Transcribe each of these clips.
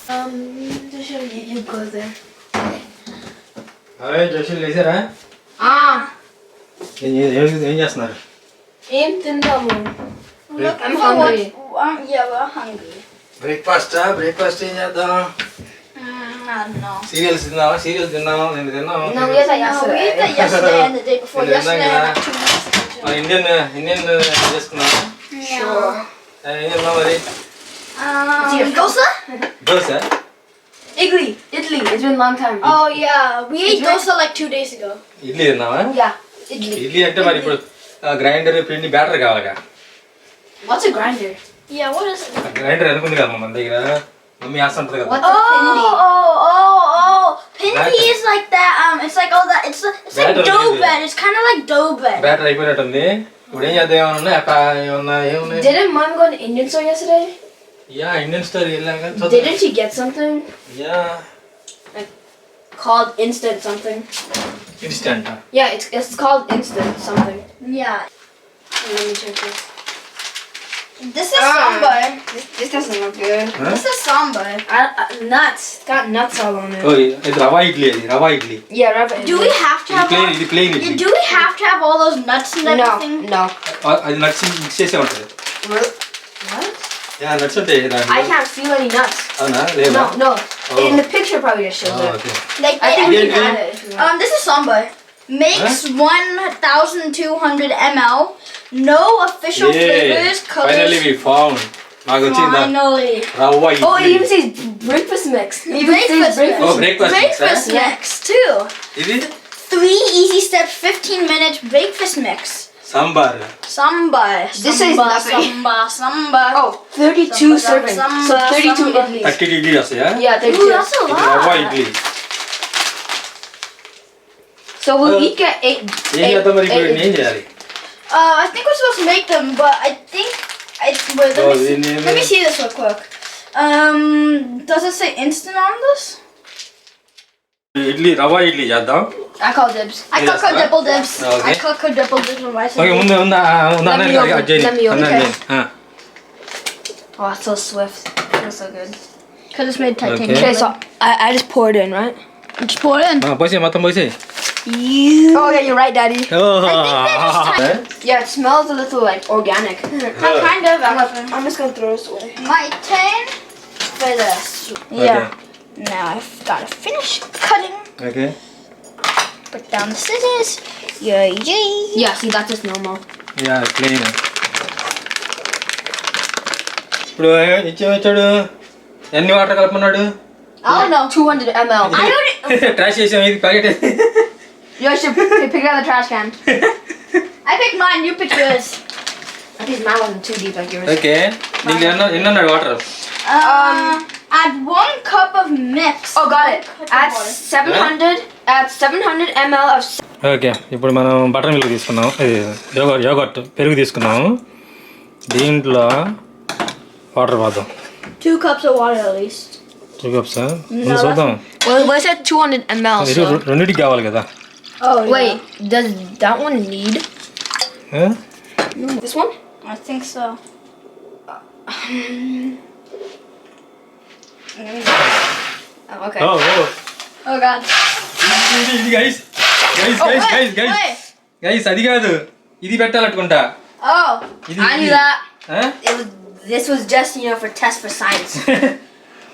Just you go there. Hey, Joshua, లేచారా? ఏం చేస్తున్నారు? ఏం తిందాము? I'm hungry. Yeah, we're hungry. Breakfast ఏం చేద్దాం? I don't know. సీరియల్స్ తిన్నావా? నేను తిన్నాను. No, we had that No, we yesterday. ate that yesterday and the day before And then yesterday like and 2 weeks ago. మన Indian చేసుకున్నావా? Sure. ఏం తిన్నావు మరి? Dosa? Dosa? Italy. It's been a long time. Oh yeah, we ate dosa like 2 days ago. Idli తిన్నావా? Yeah, Italy. Idli అంటే మరి ఇప్పుడు grinder పిండి బ్యాటర్ కావాలిగా. What's a grinder? Yeah, what is it? Grinder అనుకుంది కదా మన దగ్గర మమ్మీ ఆస్తుంటది కదా. What's a pindi? Oh. Pindi Batter. is like that. It's like all that. It's like Batter dough is it? bread. It's kind of like dough bread. Batter అయిపోయినట్టుంది. ఇప్పుడు ఏం చేద్దాం ఏమన్నా Didn't mom go to the Indian store yesterday? Yeah Indian store వెళ్ళాం కదా. Didn't she get something yeah called instant something? Instant. Yeah, it's called instant something. Yeah. Let me check this. This is sambar. This doesn't look good. This is sambar. Nuts. It's got nuts all on it. ఓ ఇది rava idli. Yeah, rubber. Do we have to have? ఇది plain Yeah, idli. do we have to have all those nuts and everything? No. అది nuts mix చేసే ఉంటుంది. What? Yeah nuts ఉంటాయి I దాంట్లో. can't feel any nuts. అవునా లేదా? No. Oh. In the picture probably just shows it. Okay. Like I think we it- can add it if you want. this is sambar. Makes 1,200 ml. No official flavors, finally colors. We found. నాకు వచ్చిందా Finally. రవ్వ Oh, it idli. even says breakfast mix. It even says Breakfast mix. Oh, breakfast mix, Breakfast huh? mix too. ఇది 3 easy steps, 15 minutes breakfast mix. Sambar. Sambar. This is nothing. Sambar. Oh, 32 Samba, servings. samba, So 32 samba. idlis. 30 idli వస్తాయా? Yeah, Ooh, 32. that's a ఇది రవ్వ lot. Idli. So we'll each get 8. ఏం చేద్దాం మరి ఇప్పుడు ఏం చేయాలి? I think we're supposed to make them, but I think wait, Oh, let me see this real quick. Does it say instant on this? Idli రవ్వ ఇడ్లీ చేద్దాం. I call dibs. I Yes, cook a right? double dips. Okay. I cook a double dips with rice. Okay ముందు ఉందా Let me open. Let me open. Ajay. Oh, it's so swift. Feels so good. Cause it's made titanium. Okay, so I just pour it in, right? Just pour it in. పోసే మొత్తం పోసే. Oh yeah, you're right, Daddy. Yeah, it smells a little like organic. Kind of. I'm just gonna throw this away. My turn for this. Yeah. Now I've got to finish cutting. Okay. Put down the scissors. Yay. Yeah, see, that's just normal. Yeah plain. ఇప్పుడు ఇచ్చాడు ఎన్ని water కలుపుకున్నాడు? I don't know. 200 ml. I don't. Trash చేసాం ఇది packet. You should pick it out of the trash can. I picked mine. You picked yours. At least mine wasn't too deep like yours. Okay నీకు ఎన్ని అన్నాడు water? Add 1 cup of mix. Oh, got it. Cup of Add water. 700 ml of. Okay ఇప్పుడు మనం butter milk తీసుకున్నాం, yoghurt పెరుగు తీసుకున్నాము. దీంట్లో water పోద్దాం. 2 cups of water at least. 2 cups చూద్దాం. Well, it said 200 ml. ఇది So. రెండింటికి కావాలి కదా. Oh Wait, does that one need? This one? I think so. Oh, okay. Oh god. ఇది గైస్ Wait. అది కాదు, ఇది పెట్టాలనుకుంటా. Oh. ఇది I knew that. This was just, for test for science.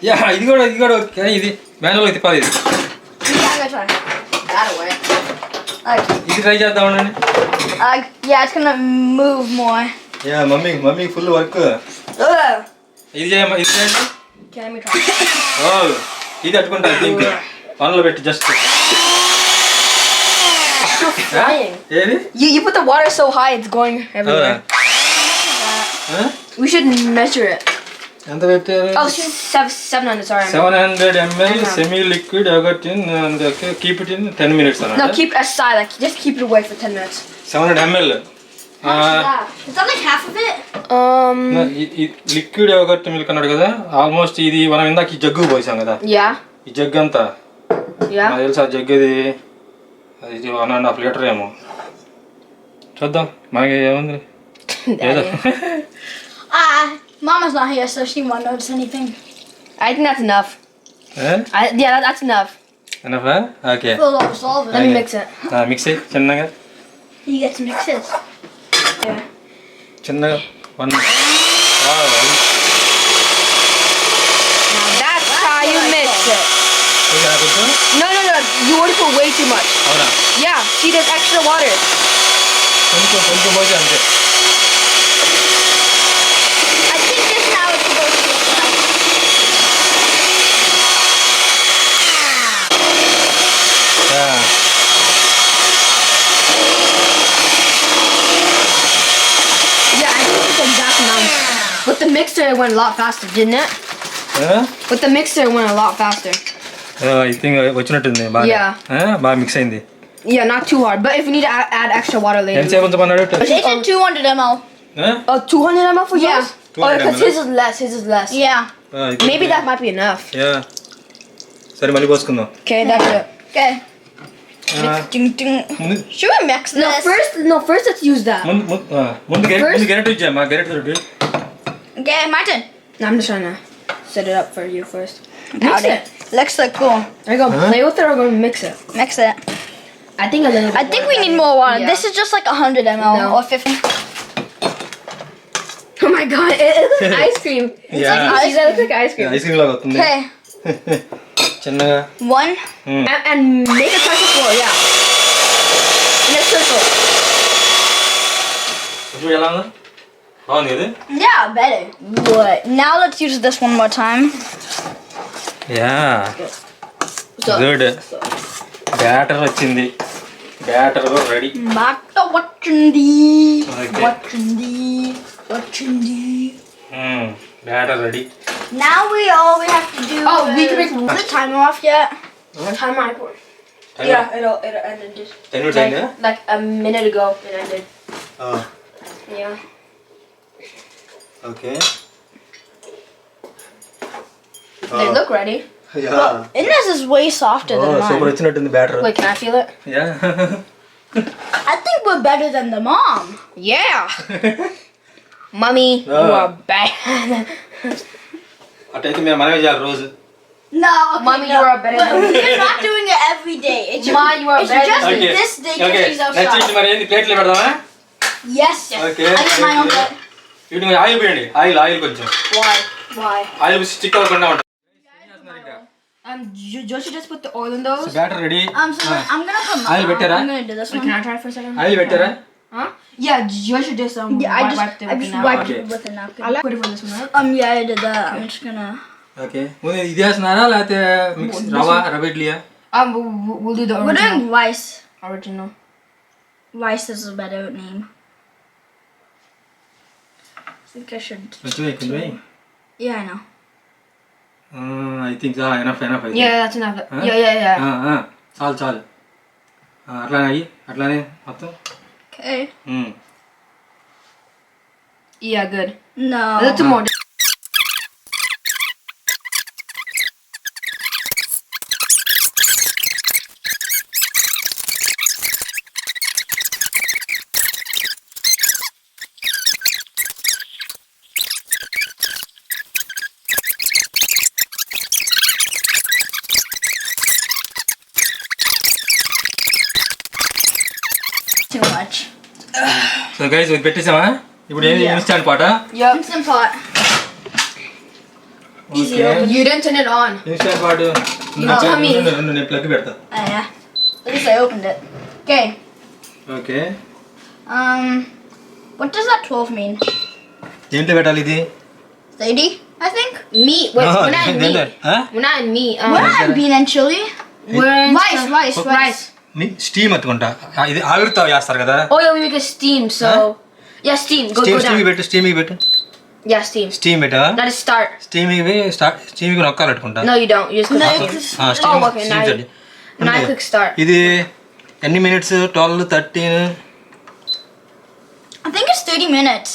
Yeah ఇది కూడా కానీ ఇది మాన్యువల్గా తిప్పాలి. ఇది Yeah, I'm gonna try. That'll work. ఇది ట్రై చేద్దాం. Yeah, it's gonna move more. Yeah mummy full work. ఇది చేయండి. Okay, let me try. ఇది అట్టుకుంటా దీనికి పనులు పెట్టి జస్ట్. Flying. ఏది? You put the water so high, it's going everywhere. We should measure it. ఎంత పెట్టారు? Oh, 700, sorry. 700 ml semi liquid yogurt in and keep it in 10 minutes No, అన్నమాట. keep it aside, just keep it away for 10 minutes. 700 ml. Is that like half of it? Liquid yoghurt milk అన్నాడు కదా, almost ఇది మనం ఇందాక ఈ jug పోసాం కదా, Yeah. ఈ jug అంతా Yeah. నాకు తెలుసు. ఆ జగ్గు అది 1.5 లీటర్ ఏమో. చూద్దాం మనకి ఏముంది ఏదో. Mama's not here, so she won't notice anything. I think that's enough. Yeah, that's enough. Enough? Okay. Full of solvent. Let me mix it. Mix చిన్నగా You get to mix this. Yeah. చిన్నగా one Now that's how you mix it. No. You already put way too much. అవునా Yeah. See, there's extra water. కొంచెం పోసి అంతే I think this now is supposed to look like. Yeah, I think it's the exact amount. With the mixer, it went a lot faster, didn't it? With the mixer, it went a lot faster. I think వచ్చినట్టుంది బాగా Yeah. బాగా mix అయింది Yeah, not too hard. But if you need to add extra water later. ఎంతసేపు ఉంచమన్నాడు It's at 200 ml. 200 ml for yours? 200 Oh, because ml. his is less. His is less. Yeah. Maybe that might be enough. సరే మళ్ళీ పోసుకుందాం Okay, that's it. Okay. Ding, ding. ముందు Should we mix this? First let's use that. ముందు గెరెట్ ఇచ్చామా గెరెట్ తోటి Okay, my turn. No, I'm just trying to set it up for you first. Mix Howdy. it. Looks like cool. Are you gonna play with it or are you gonna mix it? Mix it. I think a little bit I think more we is need better. more water. Yeah. This is just like 100 ml No. or 50. Oh my god, it looks like ice cream. Yeah. See, that looks like ice cream. Ice cream లాగా వస్తుంది Okay. చిన్నగా One. And make a touch of floor, yeah. In a circle. చూడు ఎలా ఉందా బాగుంది ఇది Yeah, better. What? Now let's use this one more time. Yeah So, good batter వచ్చింది batter ready Mata watchindi. Okay. Watchindi. Batter ready Now all we have to do. Oh, we is- can make Is the timer off yet? time my report. Yeah, it'll end in just 10 minutes అయిందా like a minute ago it ended. Yeah. Okay They look ready. Yeah Inna's is way softer than super mine. వచ్చినట్టుంది batter Wait, can I feel it? Yeah I think we're better than the mom. Yeah. Mommy, you Ah. are bad. అటైతే మేము మనమే చేయాలి రోజు No, okay, Mommy, no. you are better than me. We're not doing it every day. It's Ma, you are it's better just than me. this day okay because he's next outside. మరి ఏంది ప్లేట్లో పెడదామా Yes. Okay, I get my own okay. plate. వీటి మీద oil పోయండి oil కొంచెం Why? Why? Oil stick అవ్వకుండా ఉంటుంది Josh, just put the oil in those. Batter ready So I'm gonna put my. I'll better, I'm gonna do this Wait, one. can I try it for a second? Oil పెట్టారా Huh? Yeah, Josh just Yeah, wiped it I with just the wiped napkin. Okay. it with a napkin. I like put it for this one, right? Yeah, I did that. I'm just gonna. Okay ముందు ఇది వేస్తున్నారా లేకపోతే mix రవ్వ ఇడ్లీయా We'll do the We're original. doing rice. Original. Rice is a better name. I think I should. కొంచెం Yeah, I know. I think enough enough Yeah, that's enough. Huh? Yeah. చాలు చాలు అట్లానే అయ్యి అట్లానే మొత్తం Okay. Yeah, good. No. A little more. Too much. So guys ఇది పెట్టేసామా ఇప్పుడు ఏంది ఇన్స్టాంట్ పాట Yup. Instant pot. Okay You didn't turn it on. Instant పాట tell me. నేను ప్లగ్ పెడతా Yeah. At least I opened it. Okay. Okay What does that 12 mean? ఏంటి పెట్టాలి ఇది 30, I think. Meat. Wait, we're not in meat. We're not in meat. We're not bean and chili. We're in Rice. Steam ఎత్తుకుంటా ఇది ఆవిరితో చేస్తారు కదా Oh yeah, we make a steam. So yeah, steam. Go steam down. స్టీమ్కి పెట్టు Yeah, steam. Steam పెట్టా That is start. స్టీమ్కి నొక్కాలి పెట్టుకుంటా No, you don't. You just No, click it's- steam. Oh, okay. Now I click start. ఇది ఎన్ని minutes 12 13 I think it's 30 minutes.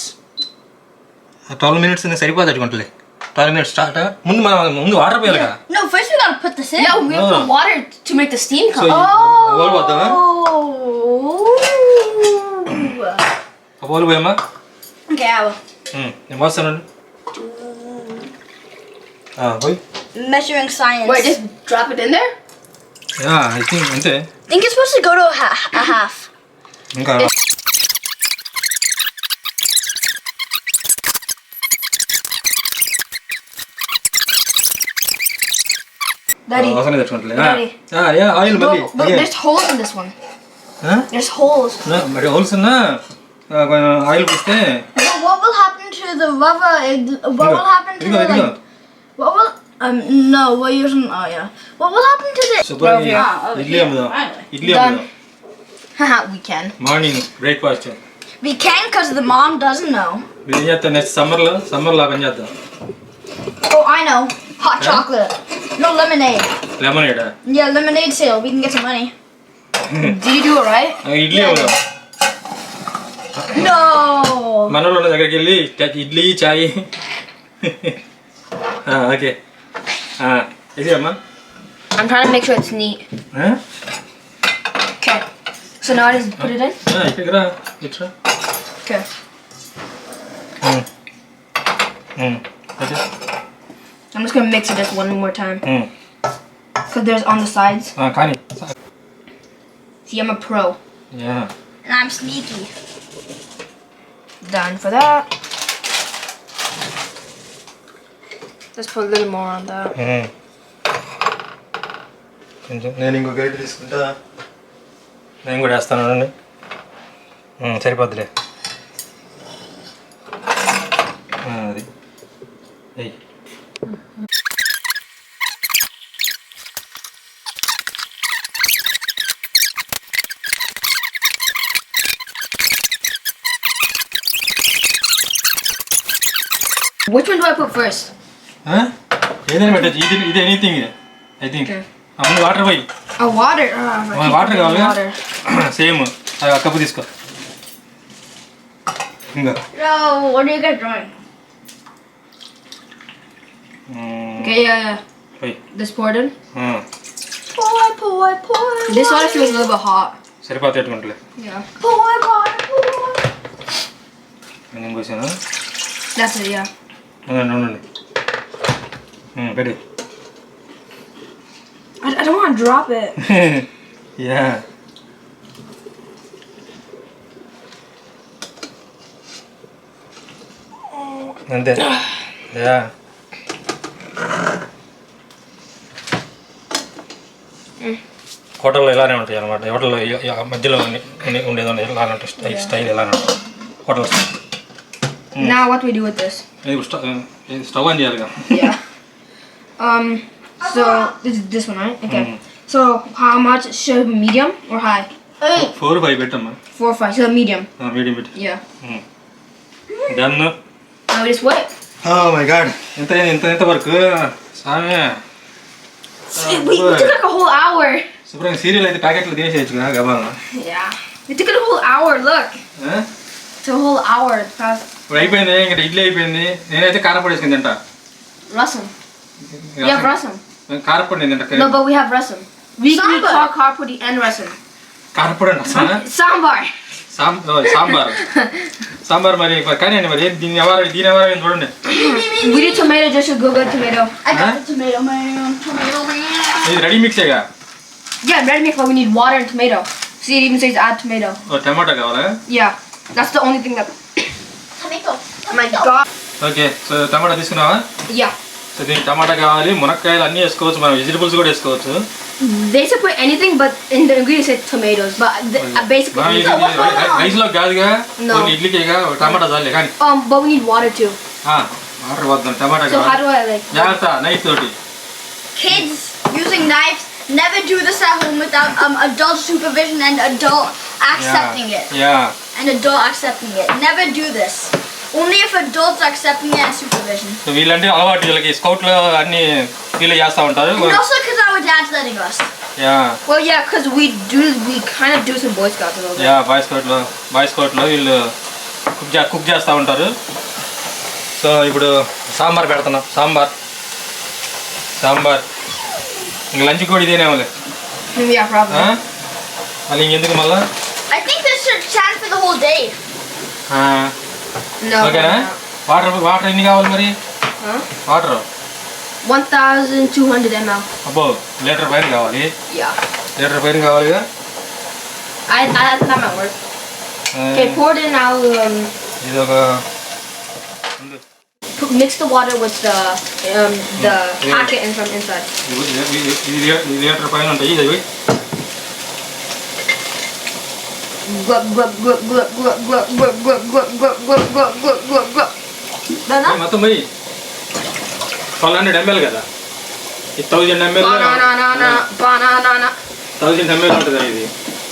12 minutes సరిపోతుంది అట్టుకుంటలే 12 minutes start ముందు water పోయాలి కదా No, first we gotta put this in. Yeah, we have to put water to make the steam come. ఓలు పోద్దామా ఓలు పోయమ్మా Okay, I will. నేను పోస్తానండి పోయి measuring science. Wait, just drop it in there? Yeah I think అంతే I think it's supposed to go to a half. ఇంకా Daddy. అవసరం తెచ్చుకుంటలే Daddy. Yeah oil Look, మళ్ళీ look, there's holes in this one. There's holes. మరి holes ఉన్నా oil పూస్తే But what will happen to the rubber? What will happen to ఇదిగో the ఇదిగో like? What will? No, we're using. Oh yeah. What will happen to the? శుభ్రంగా over idli here. అమ్ముదాం Finally. Idli Done. అమ్ముదాం Haha, we can. Morning breakfast We can because the mom doesn't know. ఏం చేస్తాం next సమ్మర్లో పని చేద్దాం Oh, I know. Hot chocolate. No lemonade. లెమనేడా Yeah, lemonade sale. We can get some money. Did you do it right? Idli అమ్ముదాం No. మనలో ఉన్న దగ్గరికి వెళ్ళి ఇడ్లీ చాయ్ okay ఇది అమ్మా I'm trying to make sure it's neat. Okay. So now I just put it in? ఇక్కడికి రా ఇట్రా Okay. Okay I'm just gonna mix it just one more time. Because there's on the sides. కానీ See, I'm a pro. Yeah And I'm sneaky. Done for that. Let's put a little more on that. కొంచెం నేను ఇంకో guide తీసుకుంటా నేను కూడా వేస్తాను అండి సరిపోద్దులే అది ఎయ్ Which one do I put first? ఏదైనా పెట్టచ్చు ఇది ఎనీథింగ్ ఐ థింక్ Okay. అమ్మ వాటర్ పోయి Oh, water. వాటర్ కావాలి Water. సేమ్ కప్పు తీసుకో ఇంకా No, what are you guys drawing? Okay, yeah. పోయి This poured in. Pour. This water feels a little bit hot. సరిపోతే ఎట్టుకుంటలే Yeah. Pour. నేను ఇంకోసాను That's it, yeah. ఉండండి పెట్టి I don't want to drop it. Yeah అంతే yeah హోటల్లో ఇలానే ఉంటాయి అనమాట హోటల్లో మధ్యలో ఉండేది ఇలానే ఉంటాయి స్టైల్ ఇలానే ఉంటుంది hotel Now what do we do with this? Stove on చేయాలిగా Yeah. So this one, right? Okay. So how much should it be, medium or high? 4 5 పెట్టమ్మా 4 or 5. So medium. మీడియం పెట్టి Yeah. Done Now we just wait. My God ఎంత వరకు సామే We took like a whole hour. శుభ్రంగా serial అయితే ప్యాకెట్లు తినేసేయచ్చు కదా గబాలను Yeah. We took a whole hour. Look. It's a whole hour. Past ఇప్పుడు అయిపోయింది ఇంకా ఇడ్లీ అయిపోయింది నేనైతే కారపొడి వేసుకుని తింటా rasam. We have rasam. కారపొడి నేను తింటా No, but we have rasam. We can eat Sambar. carpudi and rasam. కారపొడి అంట Sambar. సాంబార్ మరి కానీ అండి మరి దీని ఎవరు చూడండి We did tomato just a good tomato. I got the tomato man. ఇది ready మిక్సేగా Yeah, red mix, but we need water and tomato. See, it even says add tomato. టమాటా కావాలా Yeah, that's the only thing that. Tomato. Oh my God. Okay so tomato తీసుకున్నావా Yeah. So దీనికి టమాటా కావాలి మునక్కాయలు అన్నీ వేసుకోవచ్చు మనం vegetables కూడా వేసుకోవచ్చు They said put anything, but in the ingredients said tomatoes. But basically, రైస్లో కాదుగా No. కొన్ని ఇడ్లీకేగా టమాటా చాలే కానీ but we need water too. Water వద్దాం టమాటా So how కావాలి do I like? జాగ్రత్త నైఫ్ తోటి Kids using knives, never do this at home without adult supervision and adult accepting it. Yeah And adult accepting it. Never do this. Only if adults accepting it and supervision. So వీళ్ళంటే అలవాటు వీళ్ళకి స్కౌట్లో అన్ని వీళ్ళు చేస్తూ ఉంటారు And also because our dad's letting us. Yeah Well, yeah, because we kind of do some Boy Scouts a little bit. Yeah boy స్కౌట్లో వీళ్ళు cook చేస్తూ ఉంటారు సో ఇప్పుడు సాంబార్ పెడుతున్నాం సాంబార్ ఇంక లంచ్ కూడా ఇదేనేమోలే Yeah, probably. మళ్ళీ ఇంకెందుకు మళ్ళా I think this should stand for the whole day. No. ఓకేనా probably not. వాటర్ ఎన్ని కావాలి మరి Huh? Water 1,200 ml. అబ్బో లీటర్ పైన కావాలి. Yeah. లీటర్ పైన కావాలిగా. I had that at work. Okay, pour it in now. ఇది ఒక Mix the water with the packet and from inside. ఇది లీటర్ పైన ఉంటాయి. ఇది Glug glug glug glug glug glug glug glug glug glug glug glug glug glug. మొత్తం పోయి 1200 ml కదా. ఇది 1000 ml. Banana. 1000 ml ఉంటుంది ఇది.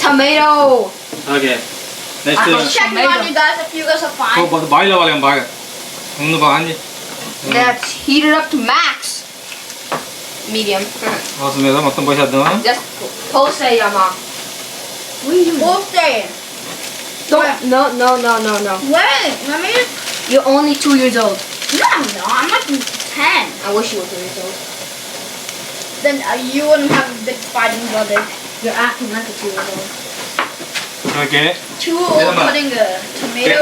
Tomato. Okay next Check me on you guys if you guys are fine. Boil అవ్వాలి బాగా. ముందు బాగా Let's heat it up to max. Medium. అవసరం మీద మొత్తం పోసేద్దామా. Just pulse it, Yama. Both saying. No. Wait, let me just. You're only 2 years old. No, I'm like 10. I wish you were 2 years old. Then you wouldn't have a big fighting brother. You're acting like a 2 years old. Okay Too old putting a tomato.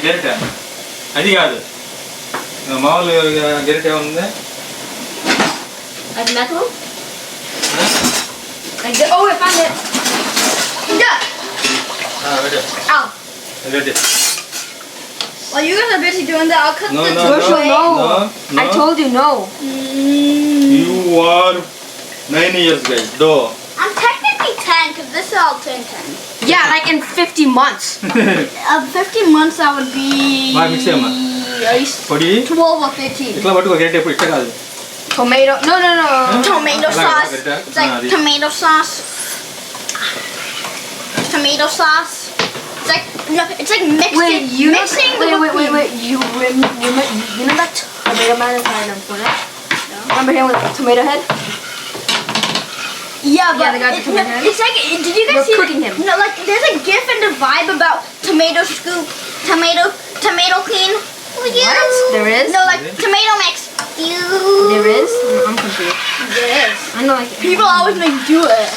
గెరిట అది కాదు మామూలు గెరిట ఏముంది. Like metal? Oh, I found it. Yeah. Ow. Ready. While you guys are busy doing that, I'll cut No, the no, Joshua, away. no. I told you no. You are 9 years guys. Do. I'm technically 10 because this is all 10. Yeah, like in 50 months. 50 months that would be బాగా mix చేయమ్మా. పొడి 12 or 15. ఇట్లా పట్టుకో గెరిట ఎప్పుడు ఇట్లా కాదు. Tomato. No. Tomato sauce. It's like tomato sauce. Tomato sauce. It's like mixing. Wait, you know, mixing. wait. You know that tomato man is hiding in front of? Remember him with the tomato head? Yeah, but the guy with the tomato head? it's like. Did you guys We're see? cooking him. No, like there's a gif and a vibe about tomato scoop, tomato clean. What? There is? No, like tomato mix. Ew. There is? I'm confused. There is. I know, like People always make do it.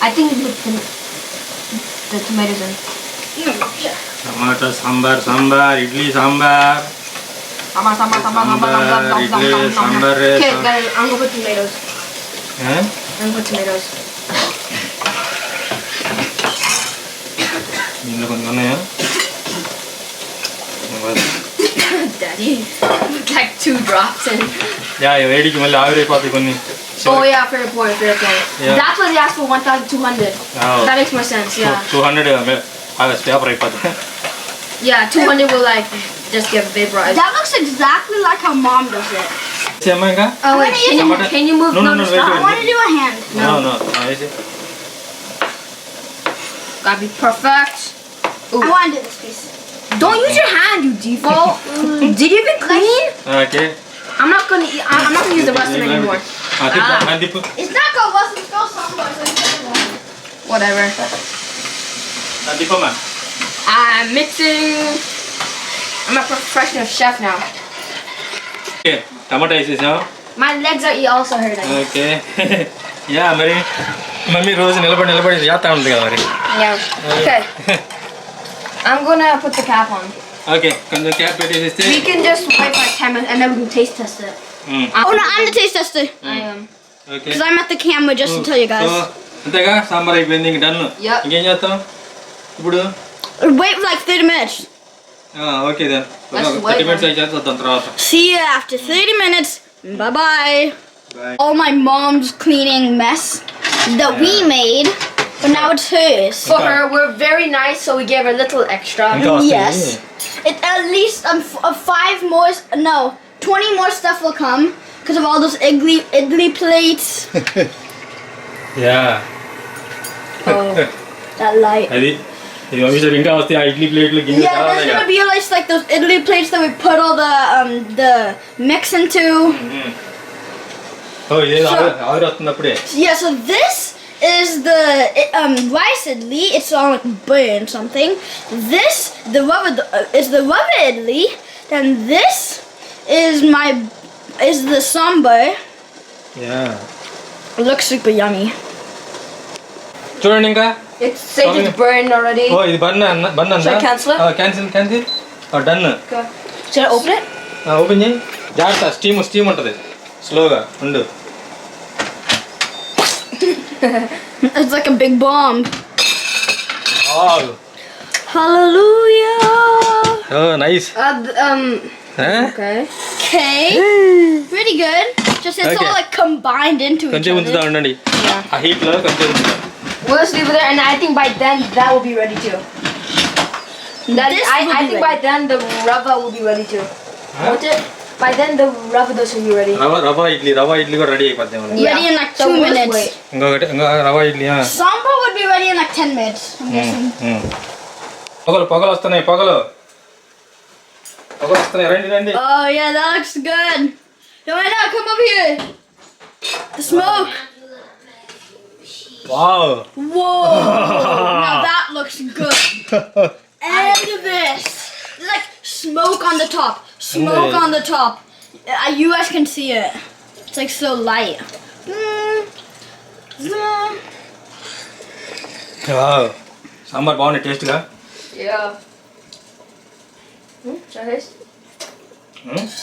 I think you put the tomatoes in. Tomato sambar idli sambar. Sambar. Okay, guys, I'm gonna put tomatoes. I'm gonna put tomatoes. దీనిలో కొంచెం ఉన్నాయా. Daddy, like 2 drops in. Yeah వేడికి మళ్ళీ ఆవిరైపోతాయి కొన్ని. Oh yeah, fair point. Yeah. That's why they asked for 1,200. Oh. That makes more sense, yeah. 200 paper అయిపోతుంది. Yeah, 200 will like just get vaporized. That looks exactly like how mom does it. చేయమ్మా ఇంకా. Oh wait, can you move? No, stop. I want to do a hand. No. వేసి. Gotta be perfect. Ooh. I want to do this piece. Don't use your hand, you default. Did you even clean? Okay. I'm not gonna use the rest of it anymore. తిప్పు. It's not going to let's go somewhere. Whatever. తిప్పమ్మా. I'm mixing. I'm a professional chef now. Okay tomato వేసేసాం. My legs are also hurting. Okay yeah మరి mummy రోజు నిలబడి చేస్తా ఉంటుంది కదా మరి. Yeah. Okay. I'm gonna put the cap on. Okay కొంచెం cap పెట్టేసేస్తే. We can just wait for 10 minutes and then we can taste test it. Oh no, I'm the taste tester. I am. Okay. Because I'm at the camera just to tell you guys. అంతేగా సాంబార్ అయిపోయింది ఇంక done. Yep. ఇంకేం చేస్తాం ఇప్పుడు. Wait for like 30 minutes. Okay then. Let's 30 minutes అయి చేద్దాం తర్వాత. See you after 30 minutes. Bye bye. Bye. All my mom's cleaning mess that we made, but now it's hers. For her, we're very nice, so we gave her a little extra. ఇంకా వస్తుంది. Yes. It at least 5 more. No, 20 more stuff will come because of all those idli plates. Yeah. Oh, that light. అది ఇది mummy sir ఇంకా వస్తాయి ఆ ఇడ్లీ ప్లేట్లు గిన్నెలు Yeah, చాలా there's ఉన్నాయి. gonna be like those idli plates that we put all the mix into. ఓ ఇదే ఆవిరి వస్తుంది అప్పుడే. Yeah, so this is the rice idli. It's on like burn something. This is the rubber idli. Then this is the sambar. Yeah. It looks super yummy. చూడండి ఇంకా. It says it's burned already. ఓ ఇది bun అందా. Should I cancel it? Cancel. Done. Okay. Should I open it? Open చేయి. జాగ్రత్త steam ఉంటుంది. స్లోగా ఉండు. It's like a big bomb. Oh, Hallelujah. oh nice. Okay. Okay. Pretty good. Just it's Okay. all like combined into each కొంచెం ఉంచుతా other. ఉండండి. Yeah. ఆ హీట్లో కొంచెం ఉంచుతా. We'll just leave it there, and I think by then that will be ready too. This I will be think by ready. then the rava will be ready too. Huh? Won't it? By then the rava does will be ready. Rava idli కూడా ready అయిపోద్ది ఏమన్నా. Yeah. Ready in like So 2 we'll just minutes. wait. ఇంకో rava idli. Sambar would be ready in like 10 minutes. I'm guessing. పొగలు వస్తున్నాయి. పొగలు వస్తున్నాయి. రండి. Oh yeah, that looks good. Joanna, come over here. The smoke. Wow. Whoa. Now that looks good. And this. There's like smoke on the top. Smoke on the top. You guys can see it. It's like so light. Wow. Sambar బాగుంది టేస్ట్గా. Yeah. Should I taste? Is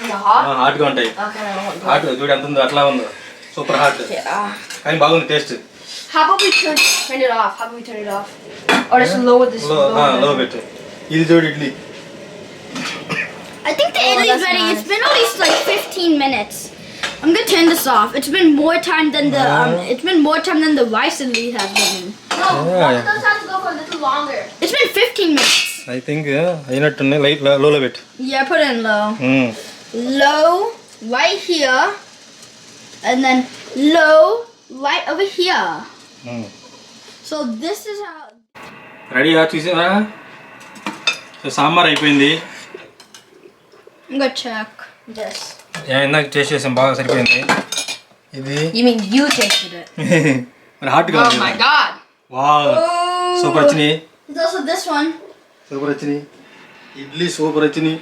it hot? హాట్గా ఉంటాయి. Okay, I don't want to. Hot చూడు ఎంత ఉందో అట్లా ఉందో. Super hot. Yeah. కానీ బాగుంది taste. How about we turn it off? How about we turn it off? Or just lower this. లో పెట్టు. ఇది చూడు idli. I think the idli's that's ready. nice. It's been at least like 15 minutes. I'm gonna turn this off. It's been more time than the rice idli has been. No, Yeah, one yeah. of those has to go for a little longer. It's been 15 minutes. I think అయినట్టున్నాయి. Light లోలో పెట్టు. Yeah, put it in low. Low right here, and then low right over here. So this is how. రెడీగా చూసారా? So sambar అయిపోయింది. I'm gonna check this. ఇందాక taste చేసాం బాగా సరిపోయింది. ఇది You mean you tasted it? మరి హాట్గా Oh ఉంది. my god. వావ్. సూపర్ వచ్చినాయి. There's also this one. Super వచ్చినాయి. ఇడ్లీ సూపర్ వచ్చినాయి.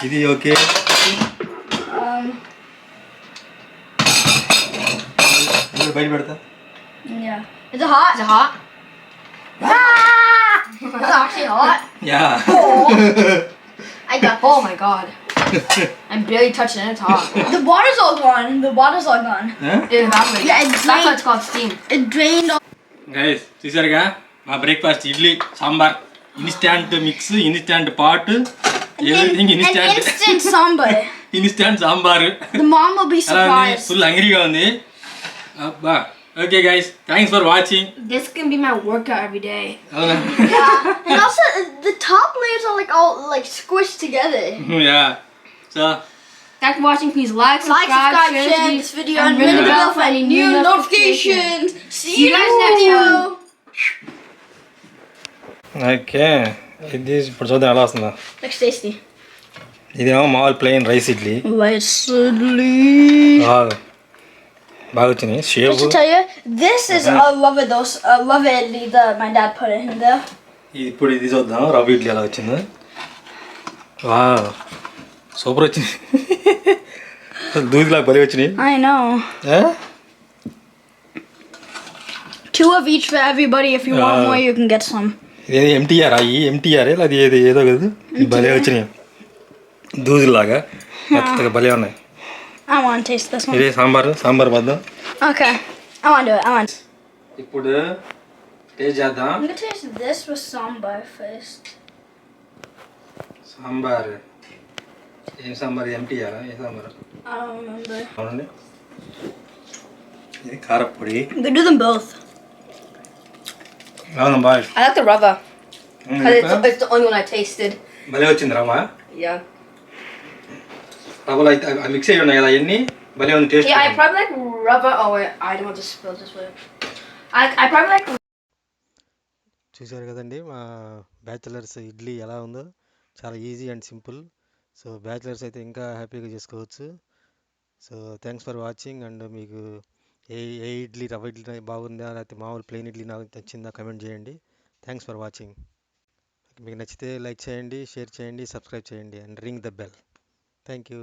ఇది ఓకే. బయట పెడతా. Yeah. Is it hot? Is it hot? It's actually hot. Yeah. Oh my god. I'm barely touching it. It's hot. The water's all gone. The water's all gone. It evaporated. Yeah, it's That's why it's called steam. It drained all. Guys చూసారుగా మా breakfast idli sambar instant mix instant pot everything An instant instant sambar. Instant sambar The mom will be అలా ఉంది. surprised. Full హంగ్రీగా ఉంది. అబ్బా. Okay guys thanks for watching. This can be my workout every day. అవునా? And also, the top layers are like all like squished together. Yeah. So Thanks for watching. Please like, subscribe, share this video, and ring ring the the bell bell for any new notifications. See you guys next next video. Okay ఇది ఇప్పుడు చూద్దాం ఎలా వస్తుందో. Looks tasty. ఇదేమో మామూలు plain rice idli. Rice idli. బాగా వచ్చినాయి. Just shape to tell you, this is a rava idli that my dad put in there. ఇప్పుడు ఇది చూద్దాం రవ్వ ఇడ్లీ ఎలా వచ్చిందో. వా సూపర్ వచ్చింది. దూదిలాగా బలి వచ్చినాయి. I know. 2 of each for everybody. If you want more, you can get some. ఇది ఎంటీఆర్ అయ్యి ఎంటీఆర్ అది ఏదో కదా భలే వచ్చినాయి. దూదిలాగా మెత్తగా భలే ఉన్నాయి. I want to taste this one. ఇదే సాంబార్ వద్దాం. Okay. I want to do it. I want. ఇప్పుడు టేస్ట్ చేద్దాం. I'm gonna taste this with sambar first. Sambar ఏం sambar MTR A sambar I don't remember. అవునండి. ఇది కారపొడి. I'm gonna do them both. అవును bye. I like the rava. Because it's the only one I tasted. భలే వచ్చింది రవ్వ. Yeah. రవ్వలో అయితే మిక్స్ అయ్యి ఉన్నాయి కదా అవన్నీ భలే ఉంది taste. Yeah, I probably like rava. Oh wait, I don't want to spill this way. I probably like. చూసారు కదండి మా బ్యాచిలర్స్ ఇడ్లీ ఎలా ఉందో. చాలా easy and simple. So bachelors అయితే ఇంకా హ్యాపీగా చేసుకోవచ్చు. So thanks for watching. And మీకు ఏ ఇడ్లీ రవ్వ ఇడ్లీ బాగుందా లేకపోతే మామూలు ప్లెయిన్ ఇడ్లీ నాకు నచ్చిందా కమెంట్ చేయండి. Thanks for watching. మీకు నచ్చితే లైక్ చేయండి, షేర్ చేయండి, సబ్స్క్రైబ్ చేయండి and ring the bell. Thank you.